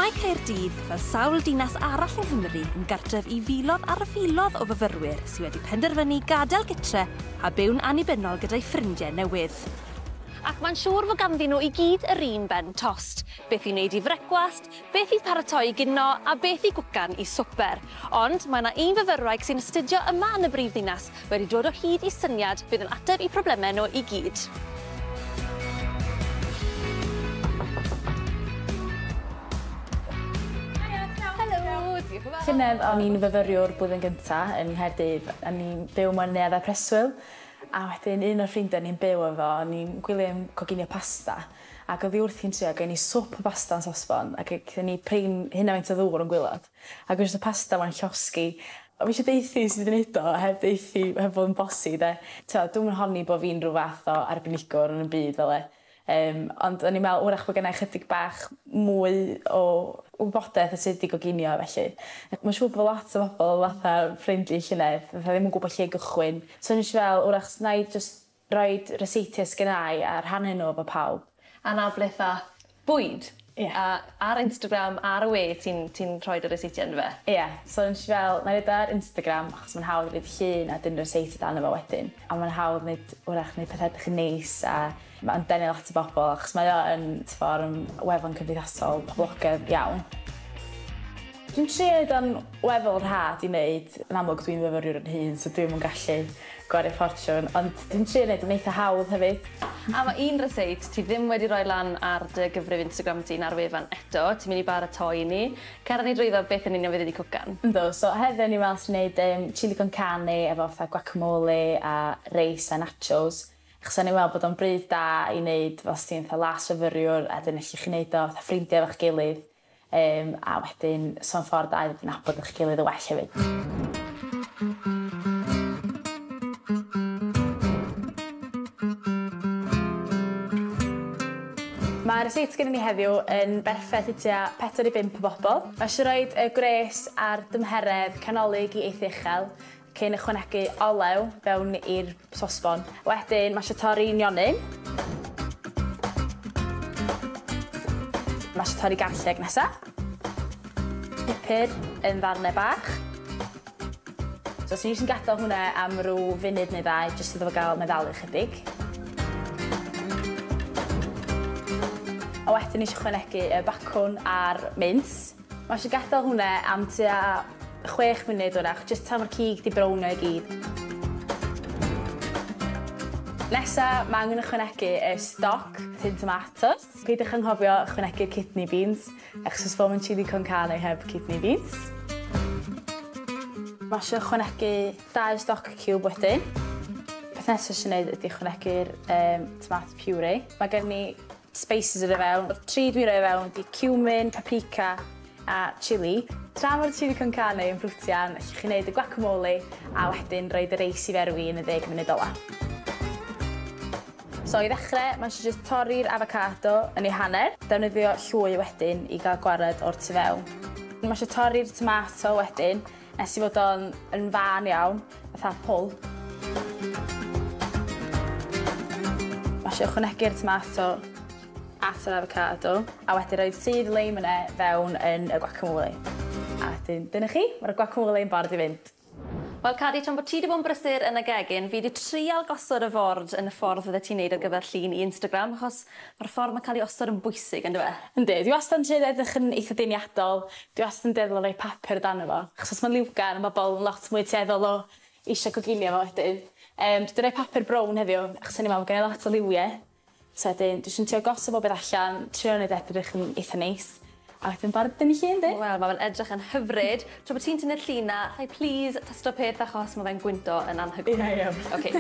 Mae Caerdydd, fel sawl dinas arall yng Nghymru, yn gartref I filoedd ar filoedd o fyfyrwyr sydd wedi penderfynu gadael gytre a byw'n annibynnol gyda'i ffrindiau newydd. Ac mae'n siŵr fod ganddi nhw I gyd yr un ben tost. Beth I wneud I frecwast, beth I paratoi I ginno a beth I gwcan I swper. Ond mae yna un fyfyrwraig sy'n astudio yma yn y brifddinas wedi dod o hyd I syniad bydd yn ateb I problemau nhw I gyd. Llynedd o'n i'n fyfyriwr blwyddyn gyntaf yn Nghaerdydd. O'n i'n byw mewn neuaddau preswyl. A wedyn un o'r ffrindiau ni'n byw efo, o'n i'n gwylio am coginio pasta. Ac oedd I wrthi'n trio, gen I swp o pasta yn sosbon. Ac gen I prin hynna faint o ddŵr yn gwylod. Ac oedd y pasta ma'n llosgi. A fi eisiau deithi sydd wedi gwneud o, heb deithi, heb fod yn bosi. Dwi'n honni bod fi'n rhyw fath o arbenigwr yn y byd fel e. Ond o'n i'n meddwl, wrach bod gennau chydig bach mwy o wybodaeth a sut I coginio felly. Mae'n siŵr bod lot o bobl fatha ffrind I llynedd, fatha ddim yn gwybod lle gychwyn. So o'n i'n fel, wrach, na I just rhoi reseitiau sgynnau a rhannu nhw efo pawb. A na ble ddath Bwyd? Ie. A ar Instagram, ar y we, ti'n rhoi y reseitiau yn fe? Ie, so o'n i'n fel, na I ar Instagram, achos mae'n hawdd wneud llun a dyn reseit dan efo wedyn. A mae'n hawdd wneud, wrach, wneud pethau edrych yn neis a mae'n denu lot o bobl, achos mae o yn wefan cymdeithasol poblogaidd iawn. Dwi'n trio wneud o'n wefel rhad I wneud, yn amlwg dwi'n fyfyriwr yn hun, so dwi'n yn gallu gwario ffortiwn, ond dwi'n trio wneud yn eitha hawdd hefyd. A mae un reseit ti ddim wedi rhoi lan ar dy gyfrif Instagram ti'n ar wefan eto, ti'n mynd I baratoi ni. Cer ni drwyddo beth yn union fydd wedi cwcan? Ynddo, so heddiw ni'n meddwl sy'n gwneud chili con carne efo fatha guacamole a reis a nachos. Achos o'n i'n meddwl bod o'n bryd da I wneud fel ti'n fatha las fyfyriwr a dyn eich chi'n gwneud o fatha ffrindiau efo'ch gilydd. A wedyn, so'n ffordd da I ddod yn abod eich gilydd y well hefyd. Mae'r reseit gen I ni heddiw yn berffaith I tua 4 I 5 o bobl. Mae eisiau rhoi y gwres a'r dymheredd canolig I eithaf uchel cyn ychwanegu olew fewn i'r sosbon. Wedyn, mae eisiau torri nionyn. Mae eisiau torri garlleg nesaf. Pupur yn ddarnau bach. So, os ni eisiau gadael hwnna am ryw funud neu ddau, jyst iddo fo gael meddalu chydig. A wedyn ni eisiau chwanegu y bacwn a'r mints. Mae eisiau gadael hwnna am tua 6 munud wrach, jyst tan mae'r cig di brownio I gyd. Nesa, mae angen ychwanegu y stoc tin tomatoes. Peidiwch anghofio ychwanegu'r kidney beans, achos fel mae'n chili con carne heb kidney beans. Mae eisiau ychwanegu 2 stoc cube wedyn. Beth nesaf eisiau gwneud ydy ychwanegu'r tomato puree. Mae gen I spices yn y fewn. O'r 3 dwi'n rhoi fewn ydy cumin, paprika a chili. Tra mae'r chili con carne yn ffrwtian, allwch chi wneud y guacamole a wedyn rhoi y reis I ferwi yn y 10 munud ola. So I ddechrau, mae eisiau just torri'r avocado yn ei hanner. Defnyddio llwy wedyn I gael gwared o'r tu fewn. Mae eisiau torri'r tomato wedyn, nes I fod o'n yn fan iawn, fatha pulp. Mae eisiau ychwanegu'r tomato at yr avocado, a wedyn rhoi sydd leim yna fewn yn y guacamole. A wedyn, dyna chi, mae'r guacamole yn barod I fynd. Wel, Cadi, tra bod ti wedi bod yn brysur yn y gegin, fi wedi trial gosod y ford yn y ffordd fydde ti'n neud ar gyfer llun I Instagram, achos mae'r ffordd mae'n cael ei osod yn bwysig, ynddo fe? Yndi, dwi wastad yn trio edrych yn eitha deniadol, dwi wastad yn deddol rhoi papur dan efo, achos mae'n liwgar a mae bobl yn lot mwy tueddol o eisiau coginio fo wedyn. Dwi rhoi papur brown heddiw, achos o'n i'n meddwl gen I lot o liwiau. So wedyn, dwi'n trio gosod bob beth allan, trio wneud edrych yn eitha neis. A wedyn barod dyn ni llun, di? Wel, mae fe'n edrych yn hyfryd. Tra bod ti'n tynnu'r llun na, please, testio peth achos mae fe'n gwynto yn anhygoel. Ie, ie. Okay.